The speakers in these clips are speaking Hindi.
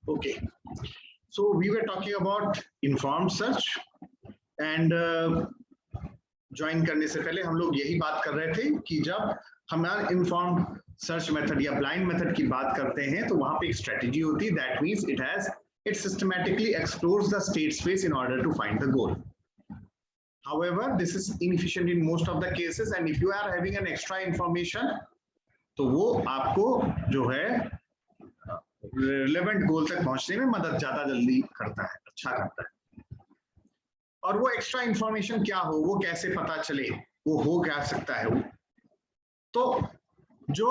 Okay, so we were talking about informed search and join करने से पहले हम लोग यही बात कर रहे थे कि जब हम इनफॉर्म्ड सर्च मेथड या ब्लाइंड मेथड की बात करते हैं तो वहां पे एक स्ट्रेटजी होती है that means it systematically explores the state space in order to find the goal. However, this is inefficient in most of the cases and if you are having an extra information तो वो आपको जो है रिलेवेंट गोल तक पहुंचने में मदद ज्यादा जल्दी करता है, अच्छा करता है। और वो एक्स्ट्रा इंफॉर्मेशन क्या हो, वो कैसे पता चले, वो हो क्या सकता है वो, तो जो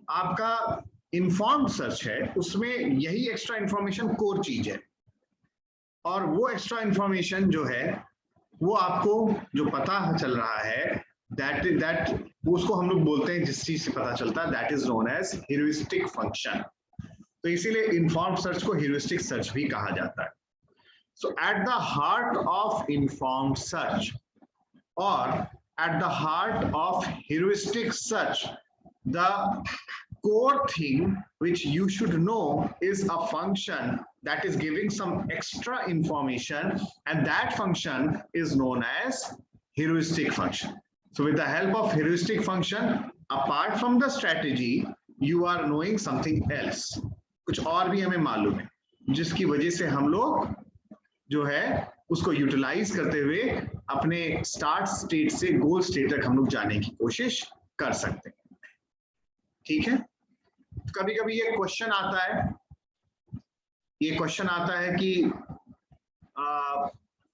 आपका इन्फॉर्म्ड सर्च है उसमें यही एक्स्ट्रा इंफॉर्मेशन कोर चीज है और वो एक्स्ट्रा इंफॉर्मेशन जो है वो आपको जो पता चल रहा है दैट उसको हम लोग बोलते हैं, जिस चीज से पता चलता है that is known as heuristic function. तो इसीलिए इन्फॉर्म्ड सर्च को ह्यूरिस्टिक सर्च भी कहा जाता है। So at the heart of informed search or at the heart of heuristic search, the core thing which you should know is a function that is giving some extra information and that function is known as heuristic function. So with the help of heuristic function, apart from the strategy, you are knowing something else. कुछ और भी हमें मालूम है जिसकी वजह से हम लोग जो है उसको यूटिलाइज करते हुए अपने स्टार्ट स्टेट से गोल स्टेट तक हम लोग जाने की कोशिश कर सकते हैं। ठीक है, कभी कभी ये क्वेश्चन आता है कि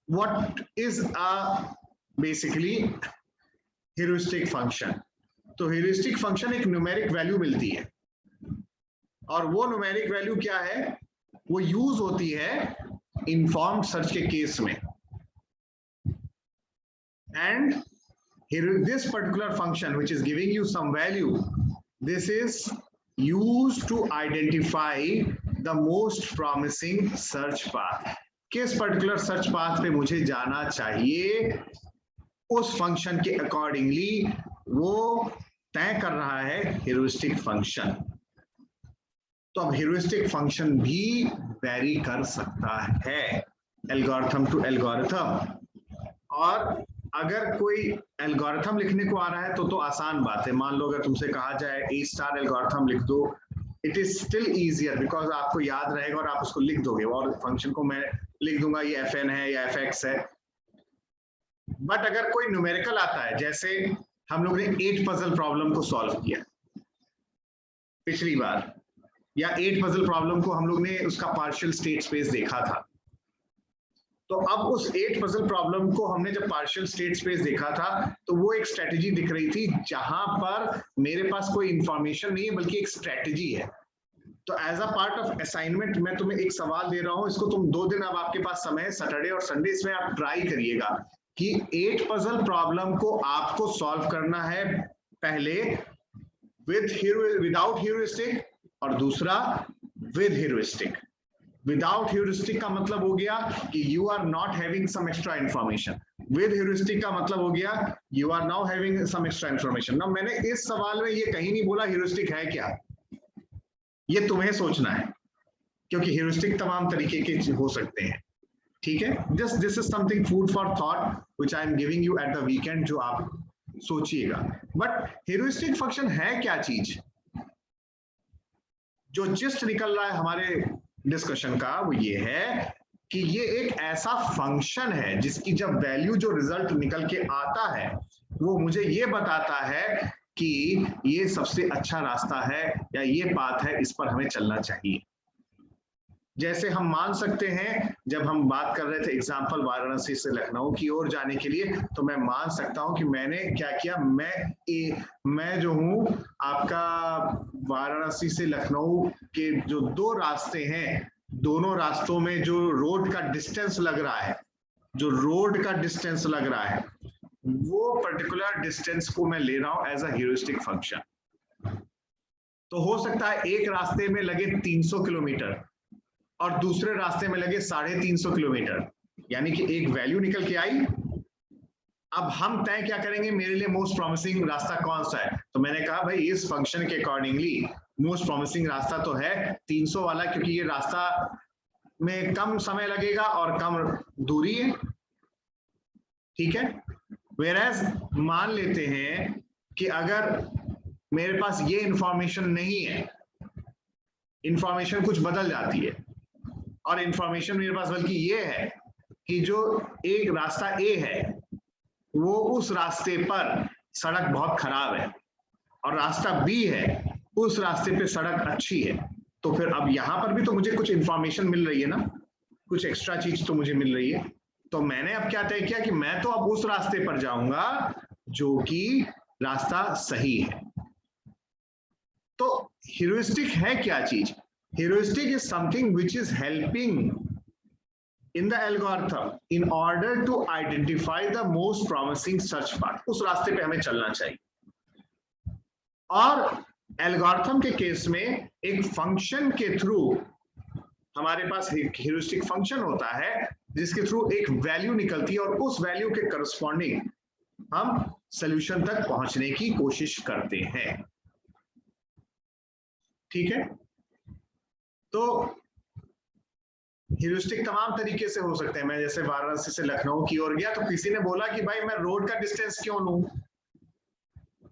what is a basically heuristic function. तो ह्यूरिस्टिक फंक्शन एक न्यूमेरिक वैल्यू मिलती है और वो न्यूमेरिक वैल्यू क्या है, वो यूज होती है informed search के केस में and here this particular function which is giving you some value, this is used to identify the most promising search path। किस particular search path पे मुझे जाना चाहिए उस function के accordingly वो तय कर रहा है heuristic function। तो अब ह्यूरिस्टिक फंक्शन भी वेरी कर सकता है एल्गोरिथम टू एल्गोरिथम। और अगर कोई एल्गोरिथम लिखने को आ रहा है तो आसान बात है। मान लो अगर तुमसे कहा जाए A स्टार एल्गोरिथम लिख दो, it is still easier because आपको याद रहेगा और आप उसको लिख दोगे और फंक्शन को मैं लिख दूंगा ये fn है या fx है। बट अगर कोई न्यूमेरिकल आता है, जैसे हम लोग ने 8 पजल प्रॉब्लम को सॉल्व किया पिछली बार, या 8 पजल प्रॉब्लम को हम लोग ने उसका पार्शियल स्टेट स्पेस देखा था, तो अब उस 8 पजल प्रॉब्लम को हमने जब पार्शियल स्टेट स्पेस देखा था तो वो एक स्ट्रेटजी दिख रही थी जहां पर मेरे पास कोई इंफॉर्मेशन नहीं है बल्कि एक स्ट्रेटजी है। तो as a part of assignment मैं तुम्हें एक सवाल दे रहा हूं, इसको तुम 2 दिन अब आपके पास समय है, सैटरडे और संडे, इसमें आप ट्राई करिएगा कि 8 पजल प्रॉब्लम को आपको सॉल्व करना है पहले विदाउट ह्यूरिस्टिक और दूसरा विद ह्यूरिस्टिक। विदाउट ह्यूरिस्टिक का मतलब हो गया कि you are not having some extra information, with heuristic का मतलब हो गया you are now having some extra information. ना मैंने इस सवाल में ये कहीं नहीं बोला ह्यूरिस्टिक है क्या, ये तुम्हें सोचना है क्योंकि ह्यूरिस्टिक तमाम तरीके के हो सकते हैं। ठीक है, just this is something food for thought which I am giving you at the weekend, जो आप सोचिएगा। बट ह्यूरिस्टिक फंक्शन है क्या चीज, जो जिस्ट निकल रहा है हमारे डिस्कशन का वो ये है कि ये एक ऐसा फंक्शन है जिसकी जब वैल्यू जो रिजल्ट निकल के आता है वो मुझे ये बताता है कि ये सबसे अच्छा रास्ता है या ये पाथ है, इस पर हमें चलना चाहिए। जैसे हम मान सकते हैं, जब हम बात कर रहे थे एग्जाम्पल वाराणसी से लखनऊ की ओर जाने के लिए, तो मैं मान सकता हूं कि मैंने क्या किया, मैं जो हूं आपका वाराणसी से लखनऊ के जो दो रास्ते हैं, दोनों रास्तों में जो रोड का डिस्टेंस लग रहा है, जो रोड का डिस्टेंस लग रहा है, वो पर्टिकुलर डिस्टेंस को मैं ले रहा हूं एज अ ह्यूरिस्टिक फंक्शन। तो हो सकता है एक रास्ते में लगे 300 किलोमीटर और दूसरे रास्ते में लगे 350 किलोमीटर, यानी कि एक वैल्यू निकल के आई। अब हम तय क्या करेंगे, मेरे लिए मोस्ट प्रॉमिसिंग रास्ता कौन सा है? तो मैंने कहा भाई इस फंक्शन के अकॉर्डिंगली मोस्ट प्रॉमिसिंग रास्ता तो है 300 वाला, क्योंकि ये रास्ता में कम समय लगेगा और कम दूरी है, ठीक है। वेयरएज मान लेते हैं कि अगर मेरे पास ये इंफॉर्मेशन नहीं है, इंफॉर्मेशन कुछ बदल जाती है, और इंफॉर्मेशन मेरे पास बल्कि ये है कि जो एक रास्ता ए है वो उस रास्ते पर सड़क बहुत खराब है, और रास्ता बी है उस रास्ते पे सड़क अच्छी है। तो फिर अब यहां पर भी तो मुझे कुछ इंफॉर्मेशन मिल रही है ना, कुछ एक्स्ट्रा चीज तो मुझे मिल रही है। तो मैंने अब क्या तय किया कि मैं तो अब उस रास्ते पर जाऊंगा जो कि रास्ता सही है। तो ह्यूरिस्टिक है क्या चीज? Heuristic is something which is helping in the algorithm in order to identify the most promising search path. उस रास्ते पे हमें चलना चाहिए। और एल्गोरिथम के केस में एक फंक्शन के थ्रू हमारे पास एक ह्यूरिस्टिक फंक्शन होता है जिसके थ्रू एक वैल्यू निकलती है, और उस वैल्यू के करस्पॉन्डिंग हम सॉल्यूशन तक पहुंचने की कोशिश करते हैं, ठीक है। तो ह्यूरिस्टिक तमाम तरीके से हो सकते हैं। मैं जैसे वाराणसी से लखनऊ की ओर गया तो किसी ने बोला कि भाई मैं रोड का डिस्टेंस क्यों लूं,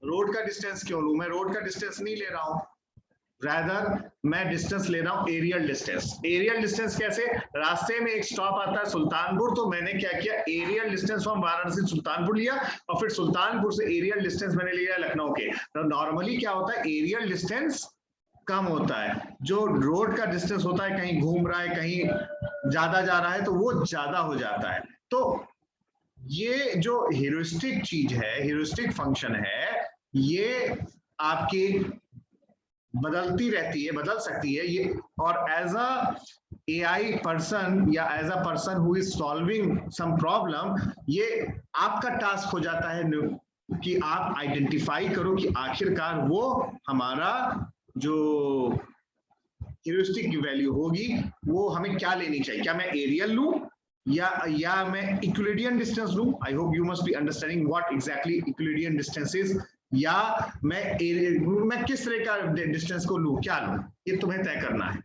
रोड का डिस्टेंस क्यों लूं, मैं रोड का डिस्टेंस नहीं ले रहा हूं, रादर मैं डिस्टेंस ले रहा हूं एरियल डिस्टेंस। एरियल डिस्टेंस कैसे? रास्ते में एक स्टॉप आता है सुल्तानपुर, तो मैंने क्या किया, aerial distance from Varanasi Sultanpur लिया, और फिर सुल्तानपुर से एरियल डिस्टेंस मैंने लिया लखनऊ के। तो नॉर्मली क्या होता है, एरियल डिस्टेंस कम होता है, जो रोड का डिस्टेंस होता है, कहीं घूम रहा है, कहीं ज्यादा जा रहा है, तो वो ज्यादा हो जाता है। तो ये जो ह्यूरिस्टिक चीज है, ह्यूरिस्टिक फंक्शन है, ये आपकी बदलती रहती है, बदल सकती है ये। और एज अ एआई पर्सन या as a person who is solving some problem, ये आपका टास्क हो जाता है कि आप आइडेंटिफाई करो कि आखिरकार वो हमारा जो ह्यूरिस्टिक की वैल्यू होगी वो हमें क्या लेनी चाहिए। क्या मैं एरियल लूं या मैं इक्विलिडियन डिस्टेंस लूं? I hope you must be understanding what exactly Euclidean distance is, या मैं किस तरह का डिस्टेंस को लूं, क्या लूं, ये तुम्हें तय करना है,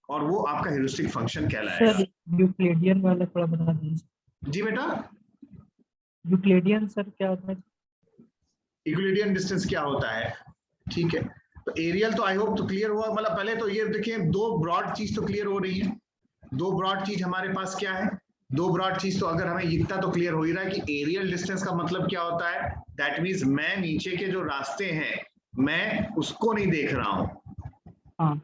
और वो आपका ह्यूरिस्टिक फंक्शन कहलाएगा। सर यूक्लिडियन वाला थोड़ा बता दीजिए। जी बेटा, यूक्लिडियन सर क्या होता है? इक्विलिडियन डिस्टेंस क्या होता है, ठीक है। तो एरियल तो आई होप तो क्लियर हुआ। मतलब पहले तो ये देखिए, दो ब्रॉड चीज तो क्लियर हो रही है। दो ब्रॉड चीज हमारे पास क्या है, दो ब्रॉड चीज तो अगर हमें इतना तो क्लियर हो ही रहा है कि एरियल डिस्टेंस का मतलब क्या होता है, दैट मींस मैं नीचे के जो रास्ते हैं मैं उसको नहीं देख रहा हूं,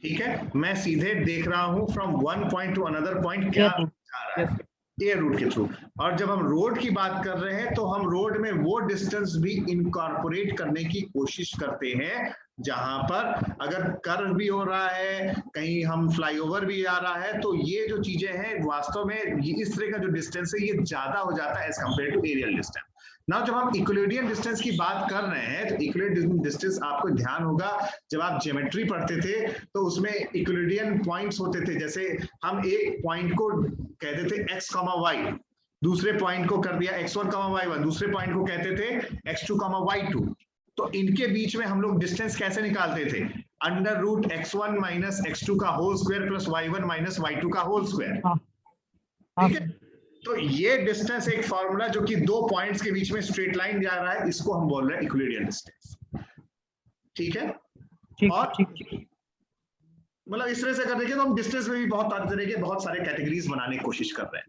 ठीक है, मैं सीधे देख रहा हूं from one point two another point क्या जा रहा है एयर रूट के थ्रू। और जब हम रोड की बात कर रहे हैं तो हम रोड में वो डिस्टेंस भी इनकॉर्पोरेट करने की कोशिश करते हैं जहां पर अगर कर्व भी हो रहा है, कहीं हम फ्लाईओवर भी आ रहा है, तो ये जो चीजें हैं वास्तव में इस तरह का जो डिस्टेंस है ये ज्यादा हो जाता है as compare to aerial distance. ना जब हम इक्विलिडियन डिस्टेंस की बात कर रहे हैं तो इक्विलिडियन डिस्टेंस आपको ध्यान होगा जब आप ज्योमेट्री पढ़ते थे तो उसमें इक्विलिडियन पॉइंट्स होते थे। जैसे हम एक पॉइंट को कहते थे x, y, दूसरे पॉइंट को कर दिया x1, y1, दूसरे पॉइंट को कहते थे x2, y2। तो इनके बीच में हम लोग डिस्टेंस कैसे निकालते थे, under root x1 minus x2 का whole square plus y1 minus y2 का होल स्क्वायर, ठीक है। तो ये डिस्टेंस एक फॉर्मूला जो कि दो पॉइंट्स के बीच में स्ट्रेट लाइन जा रहा है, इसको हम बोल रहे हैं इक्विलिडियन डिस्टेंस, ठीक है। और मतलब इस तरह से अगर देखें तो हम डिस्टेंस में भी बहुत तरह के बहुत सारे कैटेगरीज बनाने की कोशिश कर रहे हैं।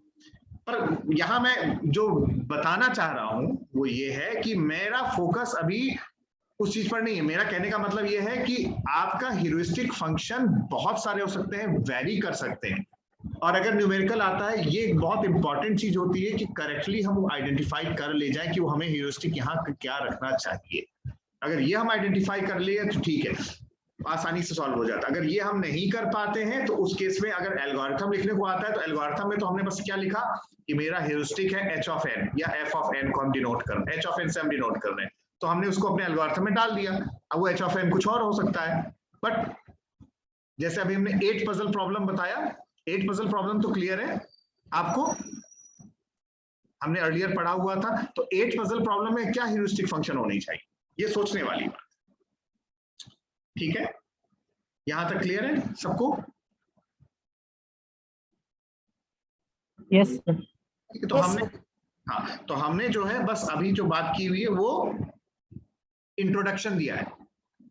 पर यहाँ मैं जो बताना चाह रहा हूं वो ये है कि मेरा फोकस अभी उस चीज पर नहीं है। मेरा कहने का मतलब ये है कि आपका ह्यूरिस्टिक फंक्शन बहुत सारे हो सकते हैं, वेरी कर सकते हैं, और अगर न्यूमेरिकल आता है, ये एक बहुत इंपॉर्टेंट चीज होती है कि करेक्टली हम आइडेंटिफाई कर ले जाएं कि वो हमें ह्यूरिस्टिक यहाँ क्या रखना चाहिए। अगर ये हम आइडेंटिफाई कर लिए तो ठीक है, आसानी से सॉल्व हो जाता है। अगर ये हम नहीं कर पाते हैं तो उस केस में अगर एल्गोरिथम लिखने को आता है तो एल्गोरिथम में तो हमने बस क्या लिखा कि मेरा ह्यूरिस्टिक है h ऑफ n या f ऑफ n को हम डिनोट कर रहे हैं, h ऑफ n से हम डिनोट कर रहे हैं, तो हमने उसको अपने एल्गोरिथम में डाल दिया। अब वो h ऑफ n कुछ और हो सकता है, बट जैसे अभी हमने 8 पजल प्रॉब्लम बताया, 8 पजल प्रॉब्लम तो क्लियर है आपको, हमने अर्लियर पढ़ा हुआ था। तो 8 पजल प्रॉब्लम में क्या ह्यूरिस्टिक फंक्शन होनी चाहिए, ये सोचने वाली बात। ठीक है, यहां तक क्लियर है सबको? Yes sir. तो हमने हाँ, तो हमने जो है बस अभी जो बात की हुई है वो इंट्रोडक्शन दिया है,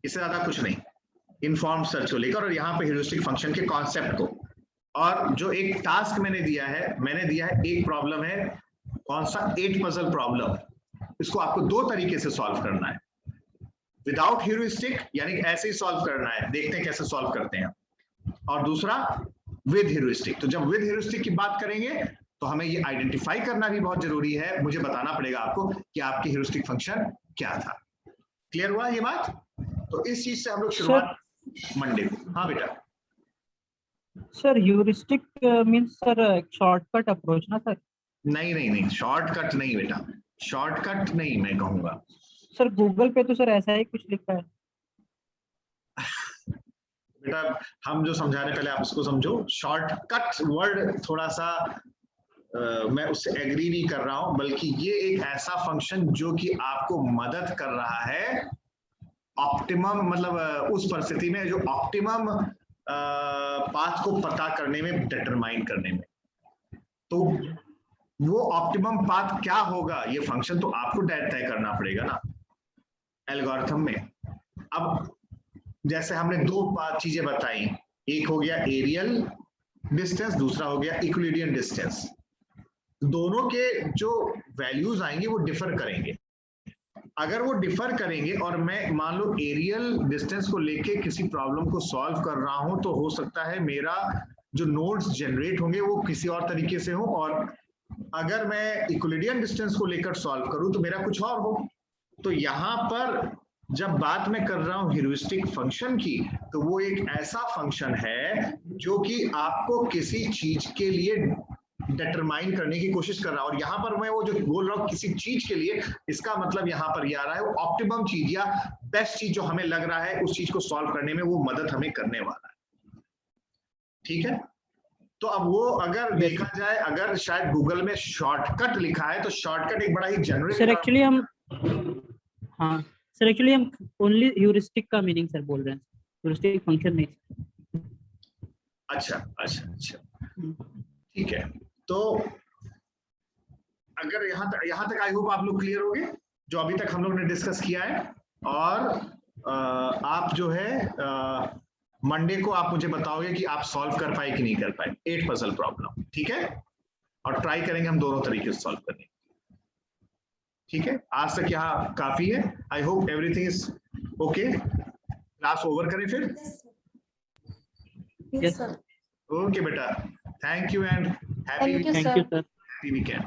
इससे ज्यादा कुछ नहीं, इनफॉर्म सर्च को लेकर और यहाँ पे ह्यूरिस्टिक फंक्शन के कॉन्सेप्ट को। और जो एक टास्क मैंने दिया है एक प्रॉब्लम है, कौन सा, 8 पजल प्रॉब्लम। इसको आपको 2 तरीके से सॉल्व करना है, विदाउट ह्यूरिस्टिक यानी ऐसे ही सॉल्व करना है, देखते हैं कैसे सॉल्व करते हैं, और दूसरा विद ह्यूरिस्टिक। तो जब विद ह्यूरिस्टिक की बात करेंगे तो हमें ये आइडेंटिफाई करना भी बहुत जरूरी है, मुझे बताना पड़ेगा आपको कि आपकी ह्यूरिस्टिक फंक्शन क्या था। क्लियर हुआ ये बात? तो इस चीज से हम लोग शुरुआत मंडे को। हाँ बेटा। Sir heuristic means sir shortcut approach ना सर? नहीं, शॉर्टकट नहीं बेटा, शॉर्टकट नहीं मैं कहूंगा। सर गूगल पे तो सर ऐसा ही कुछ लिखा है। बेटा हम जो समझा रहे पहले आप उसको समझो। शॉर्टकट वर्ड थोड़ा सा मैं उससे एग्री नहीं कर रहा हूं, बल्कि ये एक ऐसा फंक्शन जो कि आपको मदद कर रहा है ऑप्टिमम, मतलब उस परिस्थिति में जो ऑप्टिमम पाथ को पता करने में, डिटरमाइन करने में। तो वो ऑप्टिमम पाथ क्या होगा, ये फंक्शन तो आपको तय करना पड़ेगा ना एल्गोरिथम में। अब जैसे हमने 2 चीजें बताई, एक हो गया एरियल डिस्टेंस, दूसरा हो गया इक्विलिडियन डिस्टेंस। दोनों के जो वैल्यूज आएंगे वो डिफर करेंगे। अगर वो डिफर करेंगे और मैं मान लो एरियल डिस्टेंस को लेके किसी प्रॉब्लम को सॉल्व कर रहा हूं, तो हो सकता है मेरा जो नोड्स जनरेट होंगे वो किसी और तरीके से हो, और अगर मैं इक्विलिडियन डिस्टेंस को लेकर सॉल्व करूं तो मेरा कुछ और हो। तो यहाँ पर जब बात मैं कर रहा हूं ह्यूरिस्टिक फंक्शन की, तो वो एक ऐसा फंक्शन है जो कि आपको किसी चीज के लिए डिटरमाइन करने की कोशिश कर रहा है। और यहाँ पर मैं वो जो बोल रहा हूँ किसी चीज के लिए, इसका मतलब यहाँ पर ये आ रहा है वो ऑप्टिमम चीज या बेस्ट चीज जो हमें लग रहा है उस चीज को सॉल्व करने में वो मदद हमें करने वाला है। ठीक है, तो अब वो अगर देखा जाए, अगर शायद गूगल में शॉर्टकट लिखा है तो शॉर्टकट एक बड़ा ही जनरल सर एक्चुअली हम हाँ सर एक्चुअली हम ओनली ह्यूरिस्टिक का मीनिंग सर बोल रहे हैं, ह्यूरिस्टिक फंक्शन नहीं। अच्छा, ठीक है। तो अगर यहाँ तक आई होप आप लोग क्लियर हो गए जो अभी तक हम लोग ने डिस्कस किया है। और आप जो है मंडे को आप मुझे बताओगे कि आप सॉल्व कर पाए कि नहीं कर पाए 8 पजल प्रॉब्लम। ठीक है, और ट्राई करेंगे हम दोनों तरीके से सॉल्व करने। ठीक है, आज तक यहाँ काफी है। I hope everything is okay. Class over करें फिर? Yes sir. ओके बेटा, thank you and happy thank you sir. Weekend.